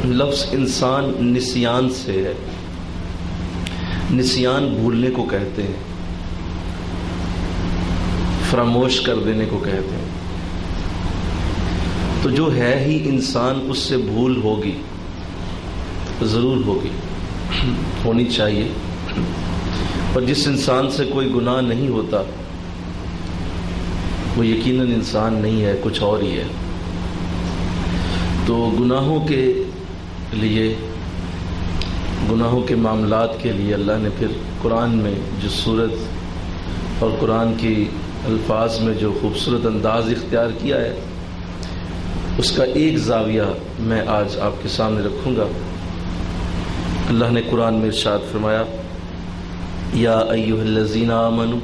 لفظ انسان نسیان سے ہے. نسیان بھولنے کو کہتے ہیں، فراموش کر دینے کو کہتے ہیں. تو جو ہے ہی انسان، اس سے بھول ہوگی، ضرور ہوگی، ہونی چاہیے. اور جس انسان سے کوئی گناہ نہیں ہوتا وہ یقیناً انسان نہیں ہے، کچھ اور ہی ہے. تو گناہوں کے لیے، گناہوں کے معاملات کے لیے اللہ نے پھر قرآن میں جو صورت اور قرآن کی الفاظ میں جو خوبصورت انداز اختیار کیا ہے، اس کا ایک زاویہ میں آج آپ کے سامنے رکھوں گا. اللہ نے قرآن میں ارشاد فرمایا، یا ایھا الذین آمنوا،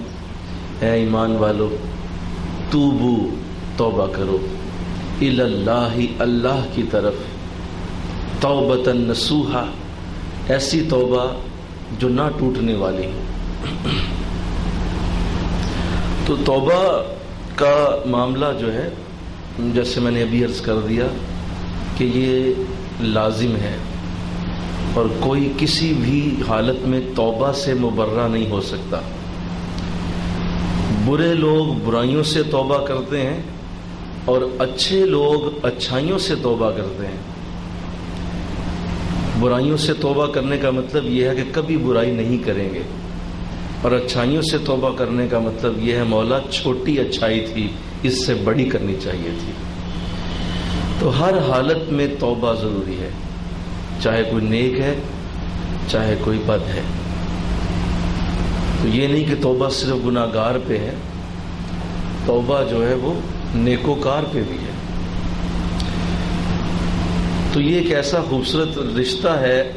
اے ایمان والو، توبو، توبہ کرو، الی اللہ، اللہ کی طرف، توبۃ نصوحا، ایسی توبہ جو نہ ٹوٹنے والی ہو. تو توبہ کا معاملہ جو ہے، جیسے میں نے ابھی عرض کر دیا کہ یہ لازم ہے، اور کوئی کسی بھی حالت میں توبہ سے مبرہ نہیں ہو سکتا. برے لوگ برائیوں سے توبہ کرتے ہیں اور اچھے لوگ اچھائیوں سے توبہ کرتے ہیں. برائیوں سے توبہ کرنے کا مطلب یہ ہے کہ کبھی برائی نہیں کریں گے، اور اچھائیوں سے توبہ کرنے کا مطلب یہ ہے مولا چھوٹی اچھائی تھی، اس سے بڑی کرنی چاہیے تھی. تو ہر حالت میں توبہ ضروری ہے، چاہے کوئی نیک ہے چاہے کوئی بد ہے. تو یہ نہیں کہ توبہ صرف گناہ گار پہ ہے، توبہ جو ہے وہ نیکوکار پہ بھی ہے. تو یہ ایک ایسا خوبصورت رشتہ ہے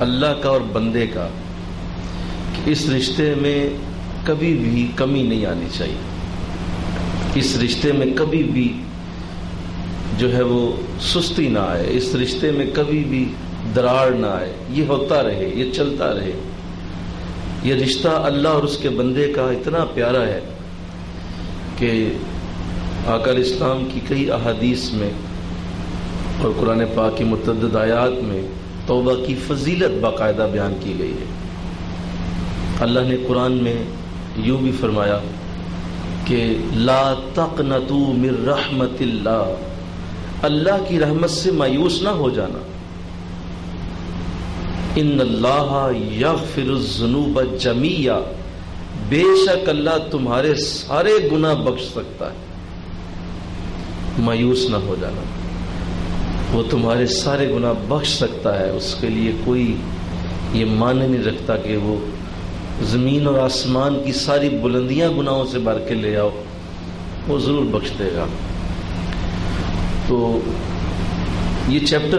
اللہ کا اور بندے کا کہ اس رشتے میں کبھی بھی کمی نہیں آنی چاہیے. اس رشتے میں کبھی بھی جو ہے وہ سستی نہ آئے، اس رشتے میں کبھی بھی دراڑ نہ آئے. یہ ہوتا رہے، یہ چلتا رہے. یہ رشتہ اللہ اور اس کے بندے کا اتنا پیارا ہے کہ آقا اسلام کی کئی احادیث میں اور قرآن پاک کی متعدد آیات میں توبہ کی فضیلت باقاعدہ بیان کی گئی ہے. اللہ نے قرآن میں یوں بھی فرمایا کہ لا تقنطوا من رحمت اللہ، اللہ کی رحمت سے مایوس نہ ہو جانا. ان اللہ یغفر الذنوب جمیعا، بے شک اللہ تمہارے سارے گناہ بخش سکتا ہے. مایوس نہ ہو جانا، وہ تمہارے سارے گناہ بخش سکتا ہے. اس کے لیے کوئی یہ معنی نہیں رکھتا کہ وہ زمین اور آسمان کی ساری بلندیاں گناہوں سے بھر کے لے آؤ، وہ ضرور بخش دے گا. تو یہ چیپٹر